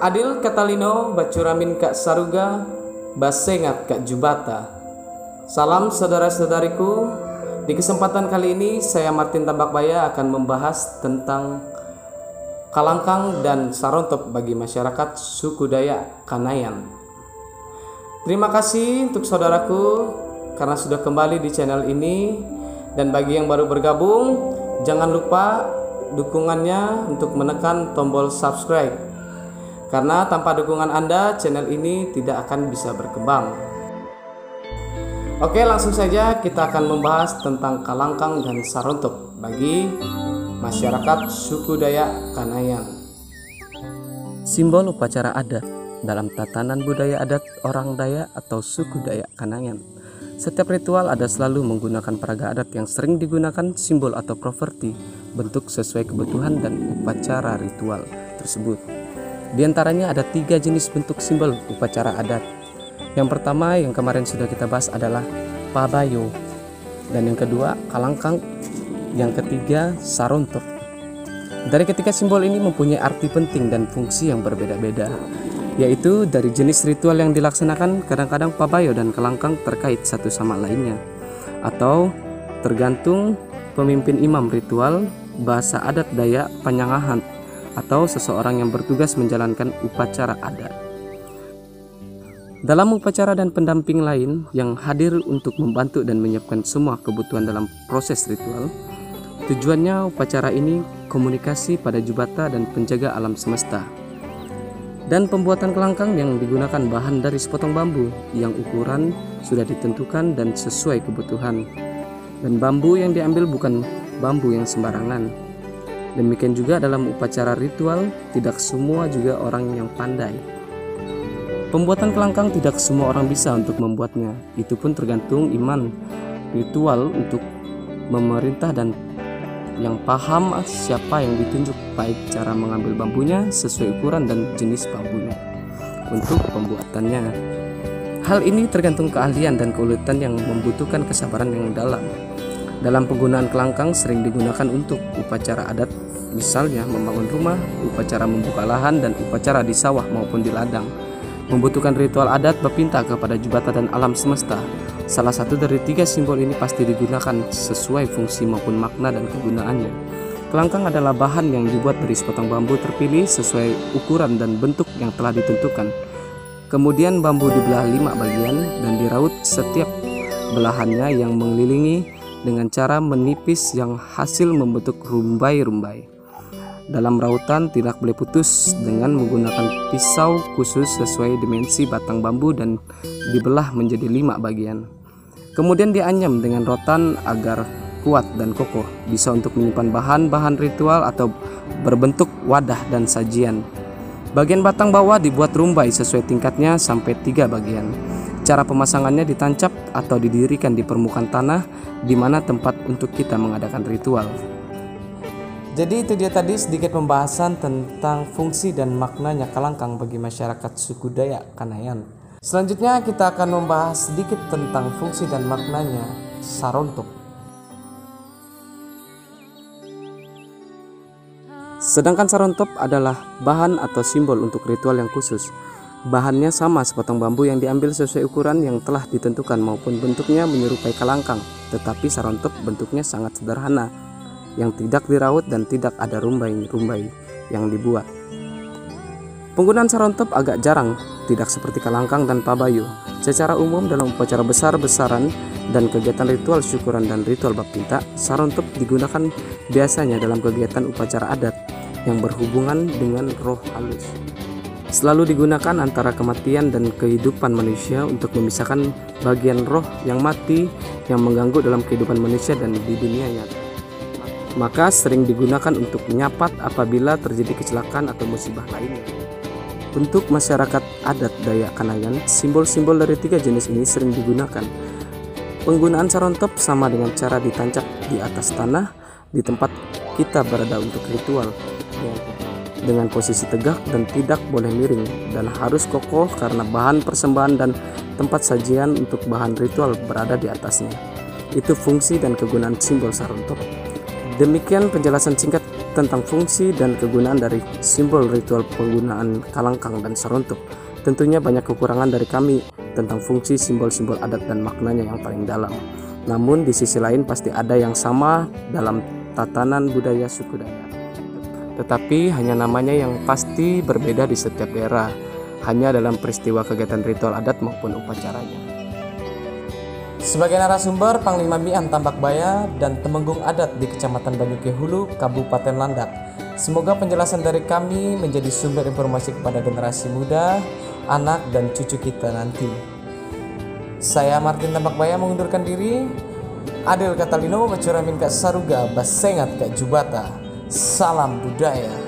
Adil Katalino bacuramin Kak Saruga basengat Kak Jubata. Salam saudara-saudariku. Di kesempatan kali ini saya Martin Tambakbaya akan membahas tentang kalangkang dan sarontop bagi masyarakat suku Dayak Kanayan. Terima kasih untuk saudaraku karena sudah kembali di channel ini, dan bagi yang baru bergabung jangan lupa dukungannya untuk menekan tombol subscribe, karena tanpa dukungan Anda channel ini tidak akan bisa berkembang. Oke, langsung saja kita akan membahas tentang kalangkang dan sarontop bagi masyarakat suku Dayak Kanayan. Simbol upacara adat dalam tatanan budaya adat orang Dayak atau suku Dayak Kanayan. Setiap ritual ada selalu menggunakan peraga adat yang sering digunakan simbol atau properti bentuk sesuai kebutuhan dan upacara ritual tersebut. Di antaranya ada 3 jenis bentuk simbol upacara adat. Yang pertama yang kemarin sudah kita bahas adalah pabayo, dan yang kedua kalangkang, yang ketiga sarontop. Dari ketiga simbol ini mempunyai arti penting dan fungsi yang berbeda-beda, yaitu dari jenis ritual yang dilaksanakan. Kadang-kadang pabayo dan kalangkang terkait satu sama lainnya, atau tergantung pemimpin imam ritual, bahasa adat Dayak Panyangahan, atau seseorang yang bertugas menjalankan upacara adat. Dalam upacara dan pendamping lain yang hadir untuk membantu dan menyiapkan semua kebutuhan dalam proses ritual. Tujuannya upacara ini komunikasi pada Jubata dan penjaga alam semesta. Dan pembuatan kelangkang yang digunakan bahan dari sepotong bambu yang ukuran sudah ditentukan dan sesuai kebutuhan. Dan bambu yang diambil bukan bambu yang sembarangan. Demikian juga dalam upacara ritual, tidak semua juga orang yang pandai. Pembuatan kelangkang tidak semua orang bisa untuk membuatnya. Itu pun tergantung iman ritual untuk memerintah dan yang paham siapa yang ditunjuk, baik cara mengambil bambunya sesuai ukuran dan jenis bambunya untuk pembuatannya. Hal ini tergantung keahlian dan keuletan yang membutuhkan kesabaran yang dalam. Dalam penggunaan kelangkang sering digunakan untuk upacara adat, misalnya membangun rumah, upacara membuka lahan, dan upacara di sawah maupun di ladang. Membutuhkan ritual adat berpinta kepada Jubata dan alam semesta. Salah satu dari 3 simbol ini pasti digunakan sesuai fungsi maupun makna dan kegunaannya. Kelangkang adalah bahan yang dibuat dari sepotong bambu terpilih sesuai ukuran dan bentuk yang telah ditentukan. Kemudian bambu dibelah 5 bagian dan diraut setiap belahannya yang mengelilingi dengan cara menipis yang hasil membentuk rumbai-rumbai. Dalam rautan tidak boleh putus dengan menggunakan pisau khusus sesuai dimensi batang bambu dan dibelah menjadi 5 bagian. Kemudian dianyam dengan rotan agar kuat dan kokoh, bisa untuk menyimpan bahan-bahan ritual atau berbentuk wadah dan sajian. Bagian batang bawah dibuat rumbai sesuai tingkatnya sampai 3 bagian. Cara pemasangannya ditancap atau didirikan di permukaan tanah di mana tempat untuk kita mengadakan ritual. Jadi itu dia tadi sedikit pembahasan tentang fungsi dan maknanya kalangkang bagi masyarakat suku Dayak Kanayan. Selanjutnya kita akan membahas sedikit tentang fungsi dan maknanya sarontop. Sedangkan sarontop adalah bahan atau simbol untuk ritual yang khusus. Bahannya sama sepotong bambu yang diambil sesuai ukuran yang telah ditentukan maupun bentuknya menyerupai kalangkang, tetapi sarontop bentuknya sangat sederhana, yang tidak diraut dan tidak ada rumbai-rumbai yang dibuat. Penggunaan sarontop agak jarang, tidak seperti kalangkang dan pabayo. Secara umum dalam upacara besar-besaran dan kegiatan ritual syukuran dan ritual baptinta, sarontop digunakan biasanya dalam kegiatan upacara adat yang berhubungan dengan roh halus. Selalu digunakan antara kematian dan kehidupan manusia untuk memisahkan bagian roh yang mati yang mengganggu dalam kehidupan manusia dan di dunia nyata. Maka sering digunakan untuk menyapat apabila terjadi kecelakaan atau musibah lainnya. Untuk masyarakat adat Dayak Kanayan, simbol-simbol dari 3 jenis ini sering digunakan. Penggunaan sarontop sama dengan cara ditancap di atas tanah di tempat kita berada untuk ritual, dengan posisi tegak dan tidak boleh miring, dan harus kokoh karena bahan persembahan dan tempat sajian untuk bahan ritual berada di atasnya. Itu fungsi dan kegunaan simbol sarontop. Demikian penjelasan singkat tentang fungsi dan kegunaan dari simbol ritual penggunaan kalangkang dan sarontok. Tentunya banyak kekurangan dari kami tentang fungsi simbol-simbol adat dan maknanya yang paling dalam. Namun di sisi lain pasti ada yang sama dalam tatanan budaya suku Dayak. Tetapi hanya namanya yang pasti berbeda di setiap daerah, hanya dalam peristiwa kegiatan ritual adat maupun upacaranya. Sebagai narasumber, Panglima Mian Tambak Baya dan Temenggung Adat di Kecamatan Banyuke Hulu, Kabupaten Landak. Semoga penjelasan dari kami menjadi sumber informasi kepada generasi muda, anak dan cucu kita nanti. Saya Martin Tambak Baya mengundurkan diri. Adil Katalino, Bacuramin Kak Saruga, Basengat Kak Jubata. Salam budaya.